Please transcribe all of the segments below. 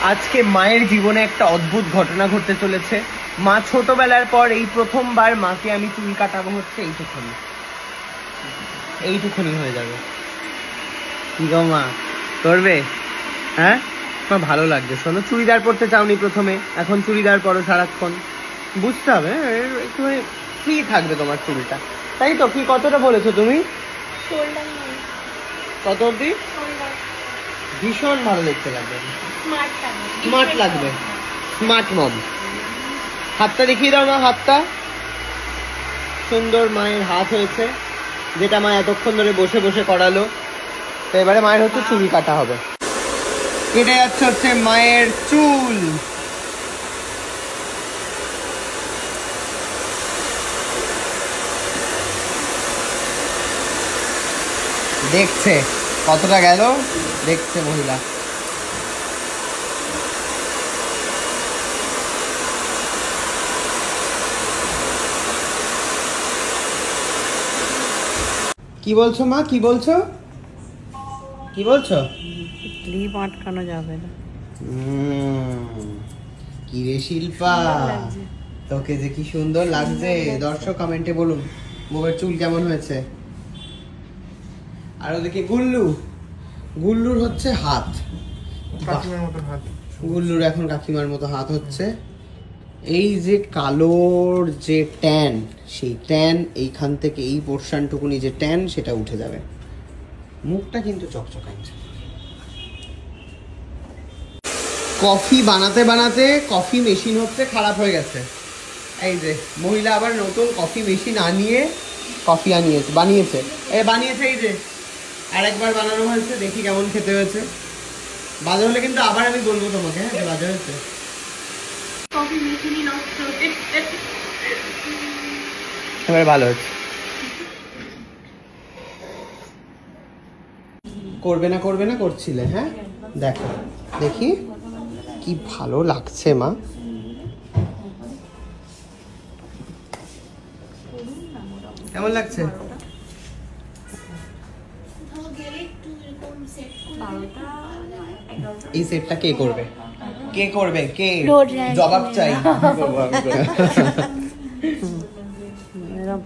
আজকে মায়ের জীবনে একটা অদ্ভুত ঘটনা ঘটতে চলেছে। মা ছোটবেলার পর এই প্রথমবার মাকে আমি চুল কাটাবো হচ্ছে এইটুকুনি হয়ে যাবে। কি গো মা, করবে? হ্যাঁ, তোমার ভালো লাগছে? শোনো, চুড়িদার পরতে চাওনি প্রথমে, এখন চুড়িদার পরো সারাক্ষণ। বুঝতে হবে, একটু ফ্রি থাকবে তোমার চুলটা, তাই তো? কি কতটা বলেছো তুমি? কত অব্দি? ভীষণ ভালো দেখতে লাগবে, স্মার্ট লাগবে, স্মার্ট মম। হাতটা দেখিয়ে দাও না, হাতটা সুন্দর মায়ের হাত হয়েছে, যেটা মা এতক্ষণ ধরে বসে বসে করালো। তো এবারে মায়ের হচ্ছে চুল কাটা হবে। কেটে যাচ্ছে হচ্ছে মায়ের চুল। দেখছে কতটা গেল, দেখছে মহিলা। কি বলছো মা, কি বলছো, কি বলছো? ক্লিপ আটকানো যাবে না। কি রে শিল্পা, তোকে যে কি সুন্দর লাগছে। দর্শক কমেন্টে বলুন বউয়ের চুল কেমন হয়েছে। আর ওদিকে গুল্লুর হচ্ছে হাত, কাকিমার মতো হাত। গুল্লুর এখন কাকিমার মতো হাত হচ্ছে। এই যে কালোর যে ট্যান, সেই ট্যান এইখান থেকে এই পোর্শনটুকুনি যে ট্যান, সেটা উঠে যাবে। মুখটা কিন্তু চকচকাচ্ছে। কফি বানাতে বানাতে কফি মেশিন হচ্ছে খারাপ হয়ে গেছে। এই যে মহিলা আবার নতুন কফি মেশিন আনিয়ে কফি বানিয়েছে। এই যে আরেকবার বানানো হয়েছে, দেখি কেমন খেতে হয়েছে। বাজে হলে কিন্তু আবার আমি বলবো তোমাকে, হ্যাঁ, বাজে হয়েছে। কফি মেশিনই নষ্ট হয়েছে, এবার ভালো হচ্ছে। করবে না করছিলে, হ্যাঁ? দেখো, দেখি কি ভালো লাগছে মা। কেমন লাগছে? এই সেটটা কে করবে? কে জবাব চাই।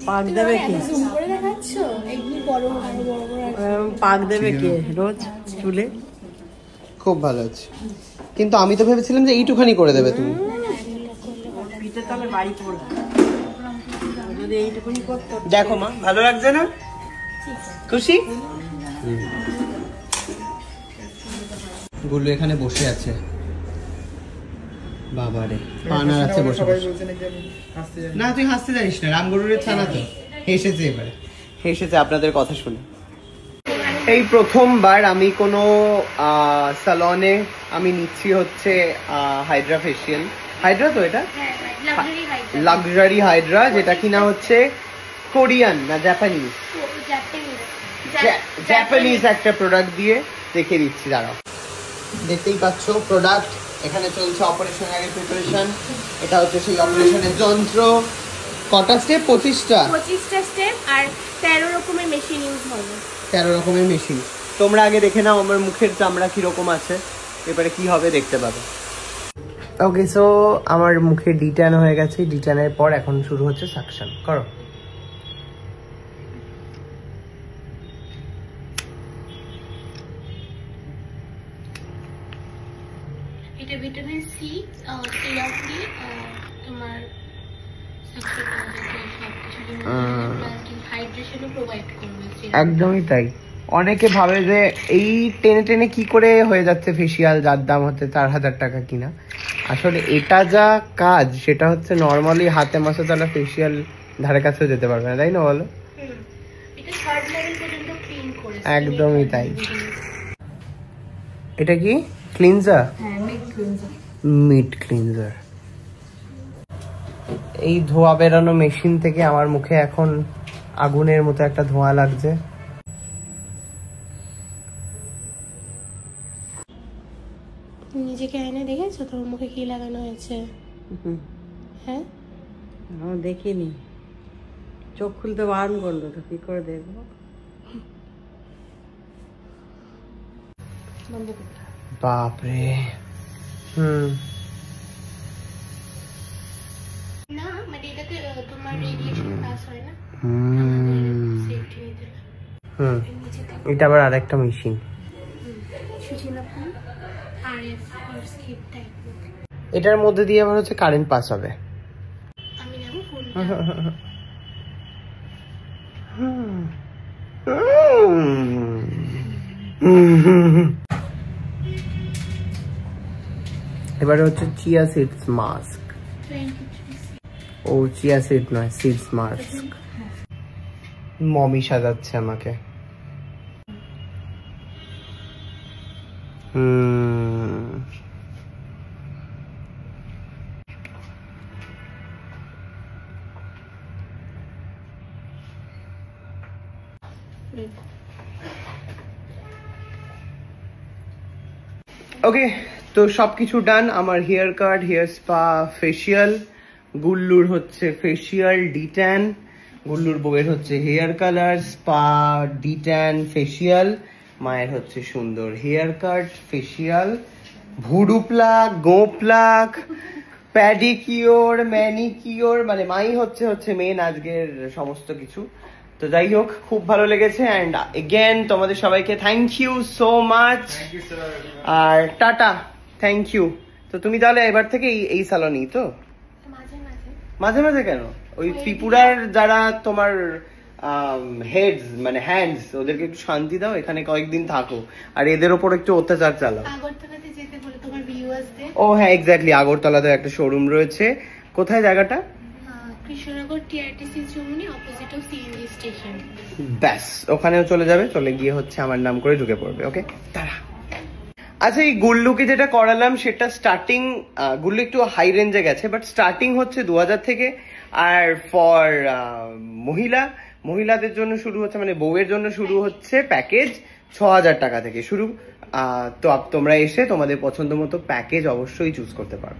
পাক দেবে কে? পাক দেবে কে রোজ চুলে? খুব ভালো আছে, কিন্তু আমি তো ভেবেছিলাম যে এইটুখানি করে দেবে তুমি। পিঠে তাহলে বাড়ি পড়বে যদি এইটুকুনি করতে। দেখো মা, ভালো লাগছে না? খুশি? গুল্লু এখানে বসে আছে, বাবারে পানার আছে বসে বসে। না তুই হাসতে জানিস না, রামগরুরের ছানা তো হেসেছে আপনাদের কথা শুনে। এই প্রথমবার আমি কোনো সালনে আমি নিচ্ছি হচ্ছে হাইড্রা ফেসিয়াল। হাইড্রা তো এটা লাক্সারি হাইড্রা, যেটা কিনা হচ্ছে কোরিয়ান না জাপানিজ একটা প্রোডাক্ট দিয়ে দেখিয়ে দিচ্ছি। দাঁড়াও, দেখতেই পাচ্ছ প্রোডাক্ট। এখানে চলছে অপারেশন আগের প্রিপারেশন। এটা হচ্ছে সেই অপারেশনের যন্ত্র। কটা স্টেপ? 25টা স্টেপ আর 13 রকমের মেশিন ইউজ হবে। 13 রকমের মেশিন। তোমরা আগে দেখে নাও আমার মুখের চামড়া কিরকম আছে, এবারে কি হবে দেখতে পাবে। ওকে, সো আমার মুখে ডিট্যান হয়ে গেছে। ডিট্যানের পর এখন শুরু হচ্ছে সাকশন। করো। এটা ভিটামিন সি সিরাপলি তোমার হাইড্রেশনও প্রোভাইড করবে। একদমই তাই। অনেকে ভাবে যে এই টেনে টেনে কি করে হয়ে যাচ্ছে ফেসিয়াল, যার দাম হচ্ছে 4000 টাকা কিনা। আসলে এটা যা কাজ, সেটা হচ্ছে নর্মালি হাতে মাসে তারা ফেসিয়াল ধারে কাছেও যেতে পারবে না, তাই না বলো? একদমই তাই। এটা কি ক্লিনজার? Mid cleanser. এই ধোয়া বেরানো মেশিন থেকে আমার মুখে এখন আগুনের মতো একটা ধোঁয়া লাগছে। নিজেকে আয়নায় দেখেছো তোমার মুখে কি লাগানো হয়েছে? হ্যাঁ, দেখিনি, চোখ খুলতে বারণ করলো তো কি করে দেখবো। বাপরে, না মানে এটাতে তোমার রেডিয়েশন পাস হয় না। এটা আবার আরেকটা মেশিন। এটার মধ্যে দিয়ে আবার হচ্ছে কারেন্ট পাস হবে। আমি নেব ফোন। এবারে হচ্ছে চিয়া সিডস মাস্ক। ও চিয়া সিড নয়, সিডস মাস্ক। মমি সাজাচ্ছে আমাকে। ওকে, তো সবকিছু ডান। আমার hair cut, hair spa, facial. গুল্লুর হচ্ছে ফেসিয়াল, ডিট্যান। গুল্লুর বউয়ের হচ্ছে hair colour, spa, detan, facial. মায়ের হচ্ছে সুন্দর হেয়ার কাট, ফেসিয়াল, ভুডু প্লাগ, গো প্লাগ, প্যাডিকিওর, ম্যানিকিওর। মানে মাই হচ্ছে মেন আজকের সমস্ত কিছু। তো যাই হোক, খুব ভালো লেগেছে। অ্যান্ড এগেন তোমাদের সবাইকে থ্যাংক ইউ সো মাচ। আর টাটা, থ্যাংক ইউ। তো তুমি তাহলে এবার থেকে এই স্যালনই তো? মাঝে মাঝে কেন? ওই ত্রিপুরার যারা তোমার হেডস মানে হ্যান্ডস, ওদেরকে একটু শান্তি দাও, এখানে কয়েকদিন থাকো, আর এদের ওপর একটু অত্যাচার চালাও। ও হ্যাঁ, এক্স্যাক্টলি, আগরতলাতে একটা শোরুম রয়েছে। কোথায় জায়গাটা? Krishnanagar TRTC Choumuhani, opposite of CNG station. ব্যাস, ওখানেও চলে যাবে, চলে গিয়ে হচ্ছে আমার নাম করে ঢুকে পড়বে। ওকে, তারা। আচ্ছা, এই গুল্লুকে যেটা করালাম সেটা স্টার্টিং, গুল্লু একটু হাই রেঞ্জে গেছে, বাট স্টার্টিং হচ্ছে 2000 থেকে। আর ফর মহিলাদের জন্য শুরু হচ্ছে, মানে বউয়ের জন্য শুরু হচ্ছে প্যাকেজ 6000 টাকা থেকে শুরু। তো তোমরা এসে তোমাদের পছন্দ মতো প্যাকেজ অবশ্যই চুজ করতে পারো।